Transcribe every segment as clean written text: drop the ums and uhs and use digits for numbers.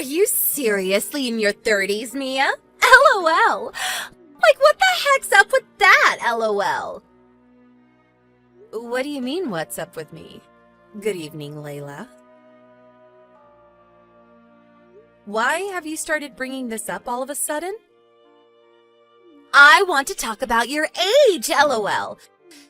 you seriously in your 30s, Mia? LOL. Like, what the heck's up with that, LOL? What do you mean, what's up with me? Good evening, Layla. Why have you started bringing this up all of a sudden? I want to talk about your age, LOL.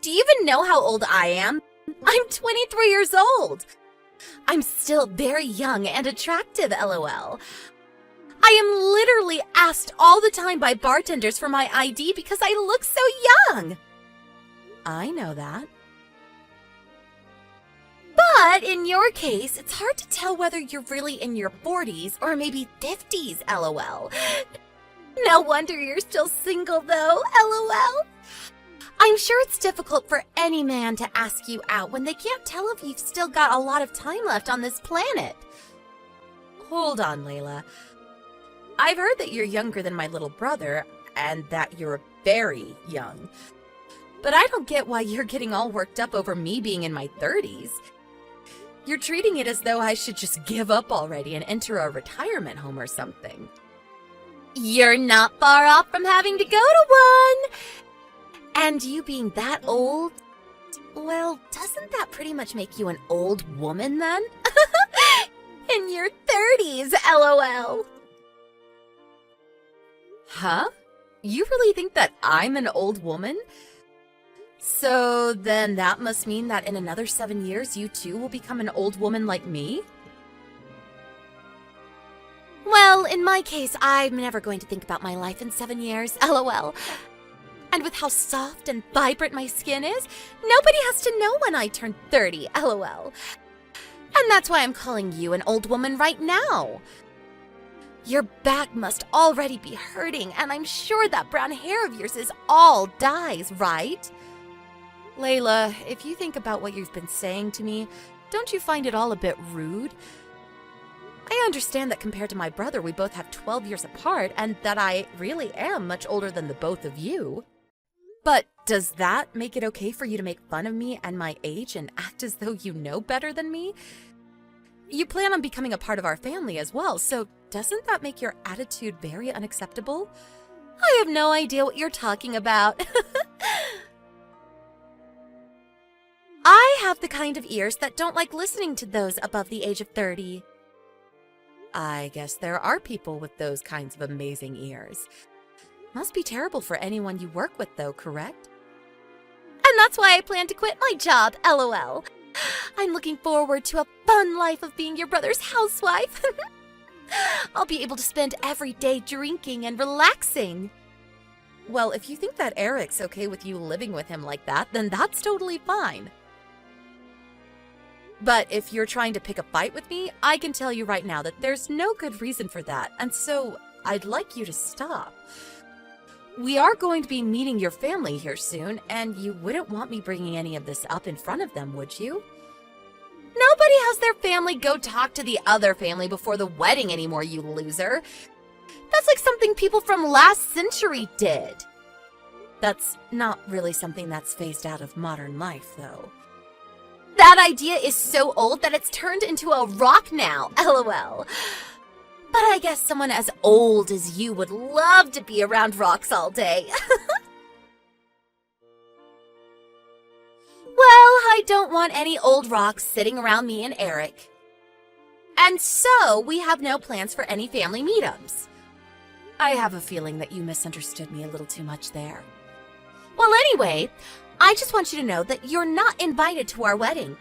Do you even know how old I am? I'm 23 years old. I'm still very young and attractive, LOL. I am literally asked all the time by bartenders for my ID because I look so young. I know that. But in your case, it's hard to tell whether you're really in your 40s or maybe 50s, LOL. No wonder you're still single though, LOL. I'm sure it's difficult for any man to ask you out when they can't tell if you've still got a lot of time left on this planet. Hold on, Layla. I've heard that you're younger than my little brother, and that you're very young. But I don't get why you're getting all worked up over me being in my 30s. You're treating it as though I should just give up already and enter a retirement home or something. You're not far off from having to go to one! And you being that old, well, doesn't that pretty much make you an old woman then? In your 30s, LOL. Huh? You really think that I'm an old woman? So then that must mean that in another 7 years you too will become an old woman like me? Well, in my case, I'm never going to think about my life in 7 years, LOL. And with how soft and vibrant my skin is, nobody has to know when I turn 30, LOL. And that's why I'm calling you an old woman right now. Your back must already be hurting, and I'm sure that brown hair of yours is all dyes, right? Layla, if you think about what you've been saying to me, don't you find it all a bit rude? I understand that compared to my brother, we both have 12 years apart, and that I really am much older than the both of you. But does that make it okay for you to make fun of me and my age and act as though you know better than me? You plan on becoming a part of our family as well, so doesn't that make your attitude very unacceptable? I have no idea what you're talking about. I have the kind of ears that don't like listening to those above the age of 30. I guess there are people with those kinds of amazing ears. Must be terrible for anyone you work with, though, correct? And that's why I plan to quit my job, LOL. I'm looking forward to a fun life of being your brother's housewife. I'll be able to spend every day drinking and relaxing. Well, if you think that Eric's okay with you living with him like that, then that's totally fine. But if you're trying to pick a fight with me, I can tell you right now that there's no good reason for that, and so I'd like you to stop. We are going to be meeting your family here soon, and you wouldn't want me bringing any of this up in front of them, would you? Nobody has their family go talk to the other family before the wedding anymore, you loser. That's like something people from last century did. That's not really something that's phased out of modern life, though. That idea is so old that it's turned into a rock now, LOL. But I guess someone as old as you would love to be around rocks all day. Well, I don't want any old rocks sitting around me and Eric. And so, we have no plans for any family meetups. I have a feeling that you misunderstood me a little too much there. Well, anyway, I just want you to know that you're not invited to our wedding.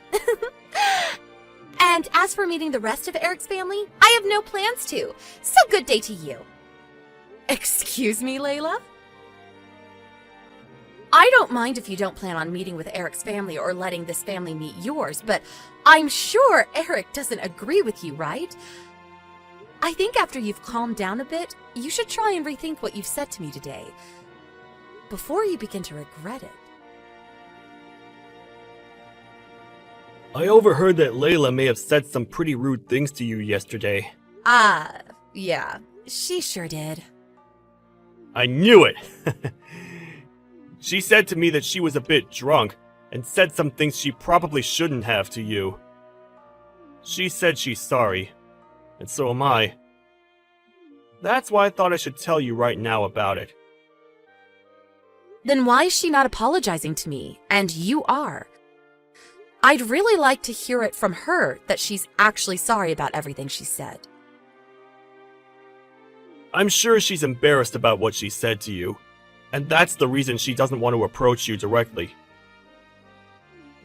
And as for meeting the rest of Eric's family, I have no plans to, so good day to you. Excuse me, Layla? I don't mind if you don't plan on meeting with Eric's family or letting this family meet yours, but I'm sure Eric doesn't agree with you, right? I think after you've calmed down a bit, you should try and rethink what you've said to me today, before you begin to regret it. I overheard that Layla may have said some pretty rude things to you yesterday. Yeah, she sure did. I knew it! She said to me that she was a bit drunk, and said some things she probably shouldn't have to you. She said she's sorry, and so am I, That's why I thought I should tell you right now about it. Then why is she not apologizing to me? And you are. I'd really like to hear it from her that she's actually sorry about everything she said. I'm sure she's embarrassed about what she said to you, and that's the reason she doesn't want to approach you directly.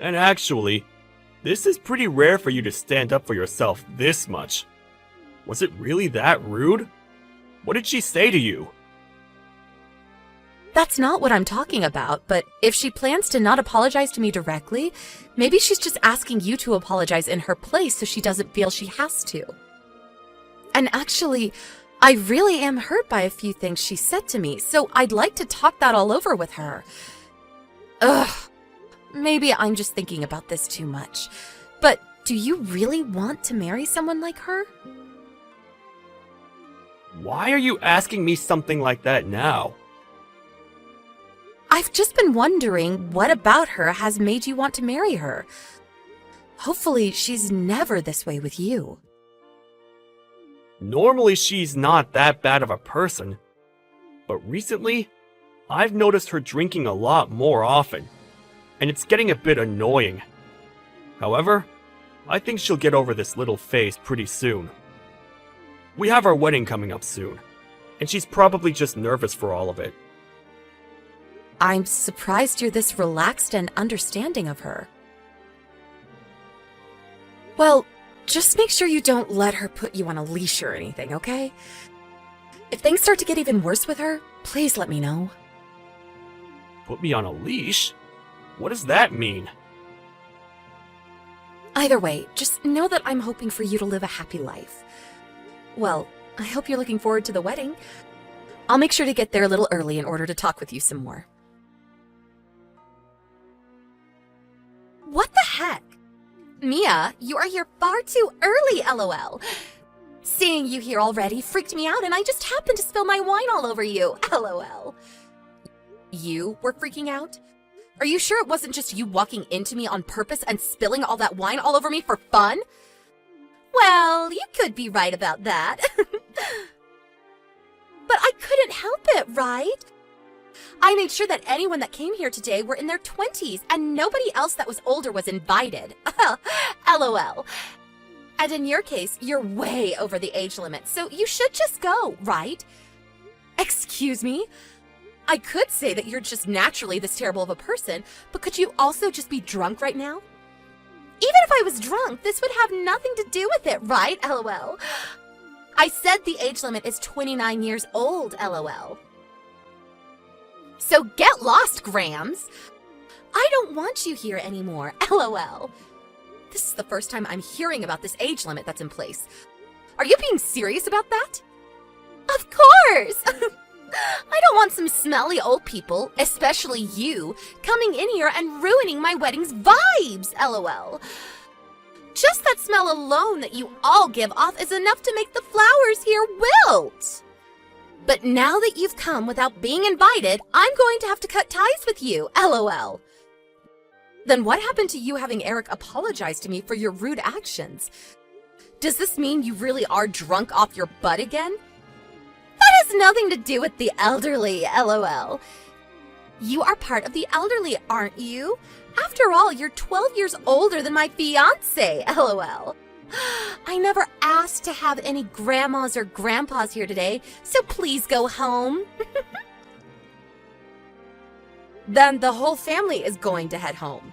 And actually, this is pretty rare for you to stand up for yourself this much. Was it really that rude? What did she say to you? That's not what I'm talking about, but if she plans to not apologize to me directly, maybe she's just asking you to apologize in her place so she doesn't feel she has to. And actually, I really am hurt by a few things she said to me, so I'd like to talk that all over with her. Ugh, maybe I'm just thinking about this too much, but do you really want to marry someone like her? Why are you asking me something like that now? I've just been wondering what about her has made you want to marry her. Hopefully, she's never this way with you. Normally she's not that bad of a person, but recently, I've noticed her drinking a lot more often, and it's getting a bit annoying. However, I think she'll get over this little phase pretty soon. We have our wedding coming up soon, and she's probably just nervous for all of it. I'm surprised you're this relaxed and understanding of her. Well, just make sure you don't let her put you on a leash or anything, okay? If things start to get even worse with her, please let me know. Put me on a leash? What does that mean? Either way, just know that I'm hoping for you to live a happy life. Well, I hope you're looking forward to the wedding. I'll make sure to get there a little early in order to talk with you some more. What the heck? Mia, you are here far too early, LOL. Seeing you here already freaked me out and I just happened to spill my wine all over you, LOL. You were freaking out? Are you sure it wasn't just you walking into me on purpose and spilling all that wine all over me for fun? Well, you could be right about that. But I couldn't help it, right? I made sure that anyone that came here today were in their 20s and nobody else that was older was invited. LOL. And in your case, you're way over the age limit, so you should just go, right? Excuse me? I could say that you're just naturally this terrible of a person, but could you also just be drunk right now? Even if I was drunk, this would have nothing to do with it, right? LOL. I said the age limit is 29 years old, LOL. So get lost, Grams. I don't want you here anymore, LOL. This is the first time I'm hearing about this age limit that's in place. Are you being serious about that? Of course! I don't want some smelly old people, especially you, coming in here and ruining my wedding's vibes, LOL. Just that smell alone that you all give off is enough to make the flowers here wilt. But now that you've come without being invited, I'm going to have to cut ties with you, LOL. Then what happened to you having Eric apologize to me for your rude actions? Does this mean you really are drunk off your butt again? That has nothing to do with the elderly, LOL. You are part of the elderly, aren't you? After all, you're 12 years older than my fiancé, LOL. I never asked to have any grandmas or grandpas here today, so please go home. Then the whole family is going to head home.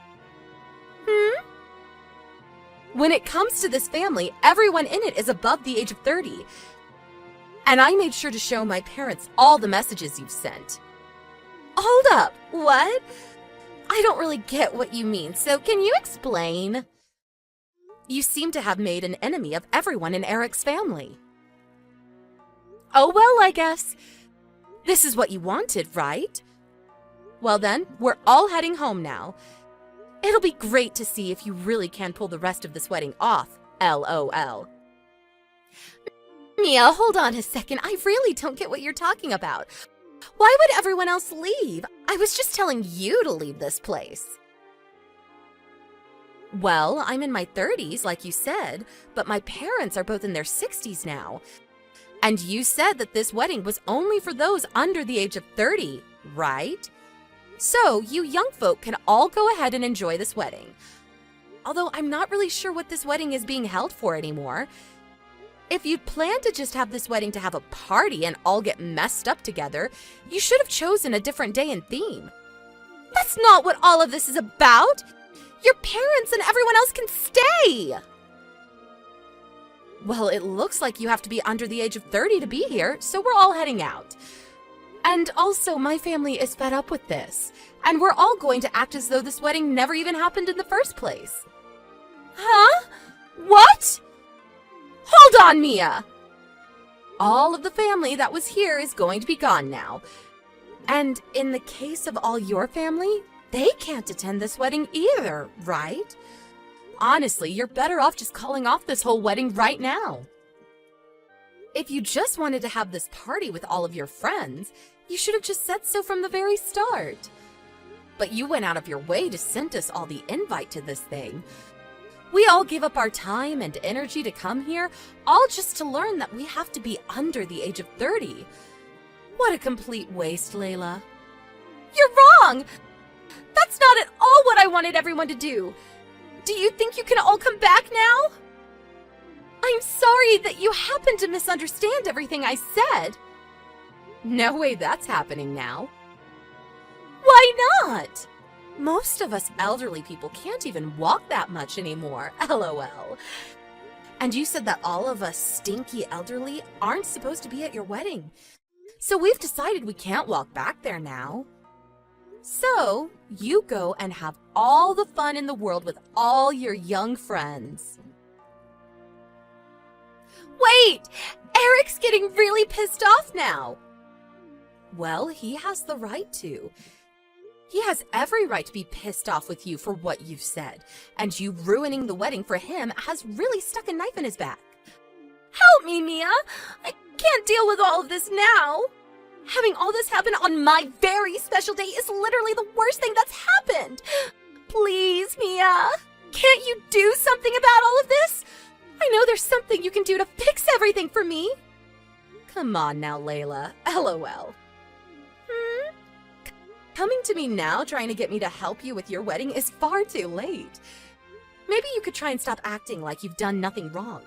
When it comes to this family, everyone in it is above the age of 30. And I made sure to show my parents all the messages you've sent. Hold up, what? I don't really get what you mean, so can you explain? You seem to have made an enemy of everyone in Eric's family. Oh well, I guess. This is what you wanted, right? Well then, we're all heading home now. It'll be great to see if you really can pull the rest of this wedding off, LOL. Mia, hold on a second. I really don't get what you're talking about. Why would everyone else leave? I was just telling you to leave this place. Well, I'm in my 30s, like you said, but my parents are both in their 60s now. And you said that this wedding was only for those under the age of 30, right? So you young folk can all go ahead and enjoy this wedding. Although I'm not really sure what this wedding is being held for anymore. If you'd planned to just have this wedding to have a party and all get messed up together, you should have chosen a different day and theme. That's not what all of this is about! Your parents and everyone else can stay! Well, it looks like you have to be under the age of 30 to be here, so we're all heading out. And also, my family is fed up with this, and we're all going to act as though this wedding never even happened in the first place. Huh? What? Hold on, Mia! All of the family that was here is going to be gone now. And in the case of all your family, they can't attend this wedding either, right? Honestly, you're better off just calling off this whole wedding right now. If you just wanted to have this party with all of your friends, you should have just said so from the very start. But you went out of your way to send us all the invite to this thing. We all give up our time and energy to come here, all just to learn that we have to be under the age of 30. What a complete waste, Layla. You're wrong! That's not at all what I wanted everyone to do. Do you think you can all come back now? I'm sorry that you happened to misunderstand everything I said. No way that's happening now. Why not? Most of us elderly people can't even walk that much anymore, LOL. And you said that all of us stinky elderly aren't supposed to be at your wedding. So we've decided we can't walk back there now. So, you go and have all the fun in the world with all your young friends. Wait! Eric's getting really pissed off now! Well, he has the right to. He has every right to be pissed off with you for what you've said, and you ruining the wedding for him has really stuck a knife in his back. Help me, Mia! I can't deal with all of this now! Having all this happen on my very special day is literally the worst thing that's happened! Please, Mia! Can't you do something about all of this? I know there's something you can do to fix everything for me! Come on now, Layla. LOL. Coming to me now trying to get me to help you with your wedding is far too late. Maybe you could try and stop acting like you've done nothing wrong.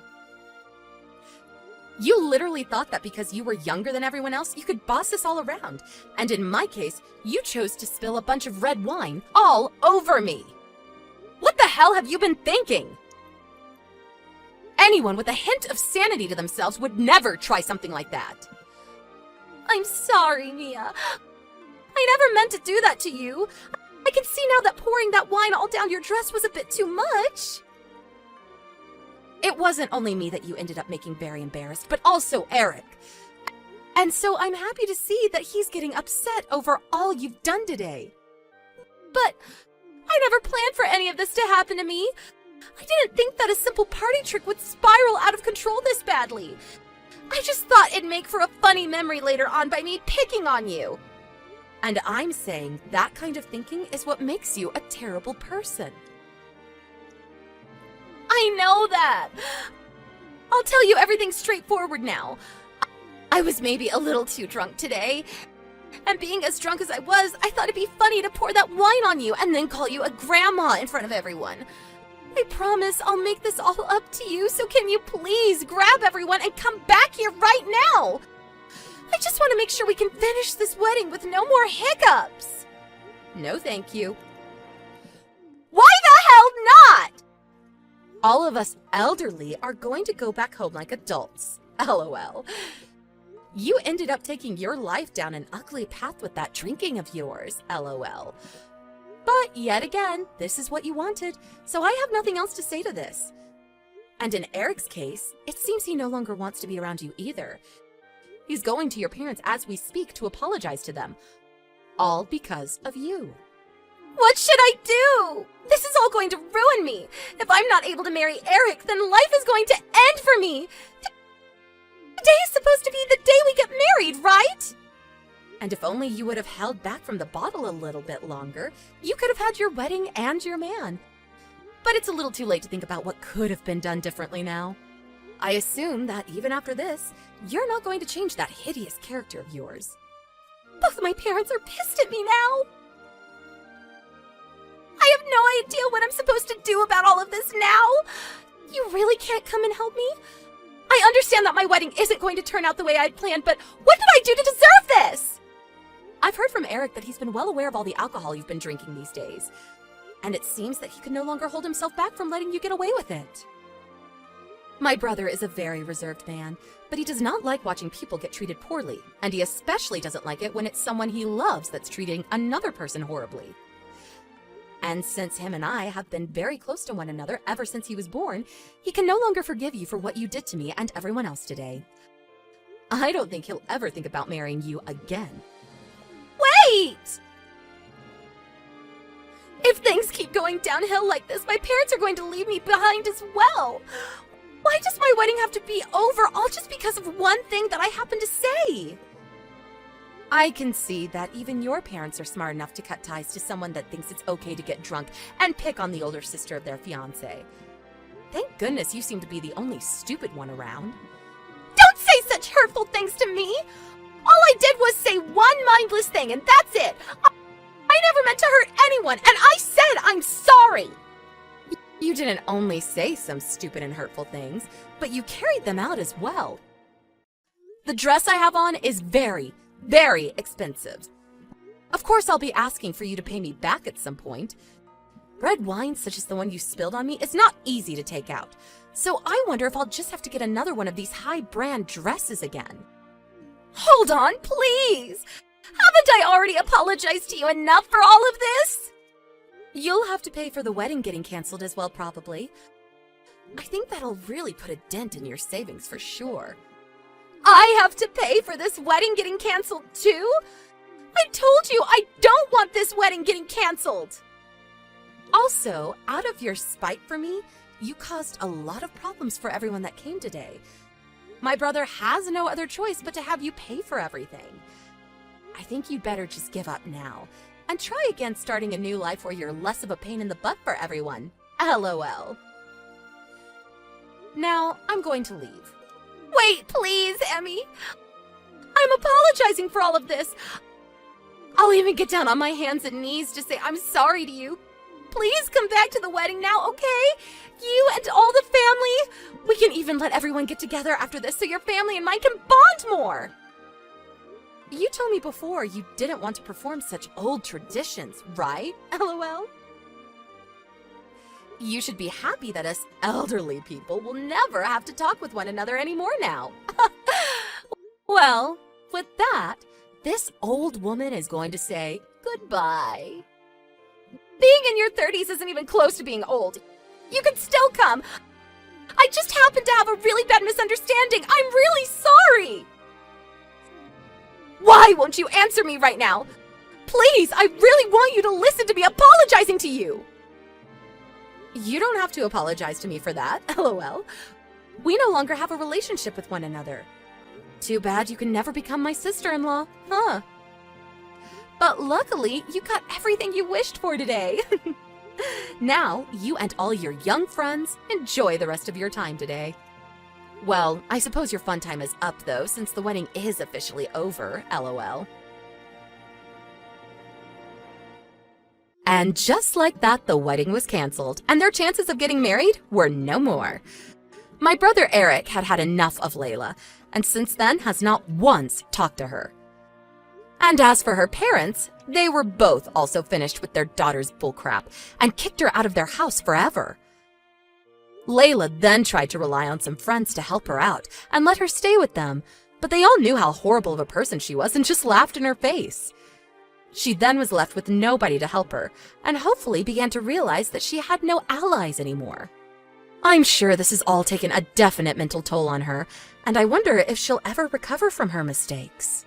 You literally thought that because you were younger than everyone else, you could boss us all around. And in my case, you chose to spill a bunch of red wine all over me. What the hell have you been thinking? Anyone with a hint of sanity to themselves would never try something like that. I'm sorry, Mia. I never meant to do that to you. I can see now that pouring that wine all down your dress was a bit too much. It wasn't only me that you ended up making very embarrassed, but also Eric. And so I'm happy to see that he's getting upset over all you've done today. But I never planned for any of this to happen to me. I didn't think that a simple party trick would spiral out of control this badly. I just thought it'd make for a funny memory later on by me picking on you. And I'm saying that kind of thinking is what makes you a terrible person. I know that! I'll tell you everything straightforward now. I was maybe a little too drunk today. And being as drunk as I was, I thought it'd be funny to pour that wine on you and then call you a grandma in front of everyone. I promise I'll make this all up to you, so can you please grab everyone and come back here right now? I just want to make sure we can finish this wedding with no more hiccups. No, thank you. Why the hell not? All of us elderly are going to go back home like adults. LOL. You ended up taking your life down an ugly path with that drinking of yours. LOL. But yet again, this is what you wanted, so I have nothing else to say to this. And in Eric's case, it seems he no longer wants to be around you either. He's going to your parents as we speak to apologize to them. All because of you. What should I do? This is all going to ruin me. If I'm not able to marry Eric, then life is going to end for me. Today is supposed to be the day we get married, right? And if only you would have held back from the bottle a little bit longer, you could have had your wedding and your man. But it's a little too late to think about what could have been done differently now. I assume that even after this, you're not going to change that hideous character of yours. Both my parents are pissed at me now. I have no idea what I'm supposed to do about all of this now. You really can't come and help me? I understand that my wedding isn't going to turn out the way I'd planned, but what did I do to deserve this? I've heard from Eric that he's been well aware of all the alcohol you've been drinking these days, and it seems that he could no longer hold himself back from letting you get away with it. My brother is a very reserved man, but he does not like watching people get treated poorly, and he especially doesn't like it when it's someone he loves that's treating another person horribly. And since him and I have been very close to one another ever since he was born, he can no longer forgive you for what you did to me and everyone else today. I don't think he'll ever think about marrying you again. Wait! If things keep going downhill like this, my parents are going to leave me behind as well. Why does my wedding have to be over all just because of one thing that I happen to say? I can see that even your parents are smart enough to cut ties to someone that thinks it's okay to get drunk and pick on the older sister of their fiancé. Thank goodness you seem to be the only stupid one around. Don't say such hurtful things to me! All I did was say one mindless thing, and that's it! I never meant to hurt anyone, and I said I'm sorry! You didn't only say some stupid and hurtful things, but you carried them out as well. The dress I have on is very expensive. Of course, I'll be asking for you to pay me back at some point. Red wine such as the one you spilled on me is not easy to take out, so I wonder if I'll just have to get another one of these high-brand dresses again. Hold on, please! Haven't I already apologized to you enough for all of this? You'll have to pay for the wedding getting canceled as well, probably. I think that'll really put a dent in your savings for sure. I have to pay for this wedding getting canceled too? I told you I don't want this wedding getting canceled! Also, out of your spite for me, you caused a lot of problems for everyone that came today. My brother has no other choice but to have you pay for everything. I think you'd better just give up now, and try again starting a new life where you're less of a pain in the butt for everyone. LOL. Now, I'm going to leave. Wait, please, Emmy. I'm apologizing for all of this. I'll even get down on my hands and knees to say I'm sorry to you. Please come back to the wedding now, okay? You and all the family. We can even let everyone get together after this so your family and mine can bond more. You told me before you didn't want to perform such old traditions, right? LOL. You should be happy that us elderly people will never have to talk with one another anymore now. Well, with that, this old woman is going to say goodbye. Being in your 30s isn't even close to being old. You can still come. I just happened to have a really bad misunderstanding. I'm really sorry. Why won't you answer me right now? Please, I really want you to listen to me apologizing to you. You don't have to apologize to me for that, LOL. We no longer have a relationship with one another. Too bad you can never become my sister-in-law, huh? But luckily, you got everything you wished for today. Now, you and all your young friends enjoy the rest of your time today. Well, I suppose your fun time is up though, since the wedding is officially over, LOL. And just like that, the wedding was canceled, and their chances of getting married were no more. My brother Eric had had enough of Layla, and since then has not once talked to her. And as for her parents, they were both also finished with their daughter's bullcrap and kicked her out of their house forever. Layla then tried to rely on some friends to help her out and let her stay with them, but they all knew how horrible of a person she was and just laughed in her face. She then was left with nobody to help her, and hopefully began to realize that she had no allies anymore. I'm sure this has all taken a definite mental toll on her, and I wonder if she'll ever recover from her mistakes.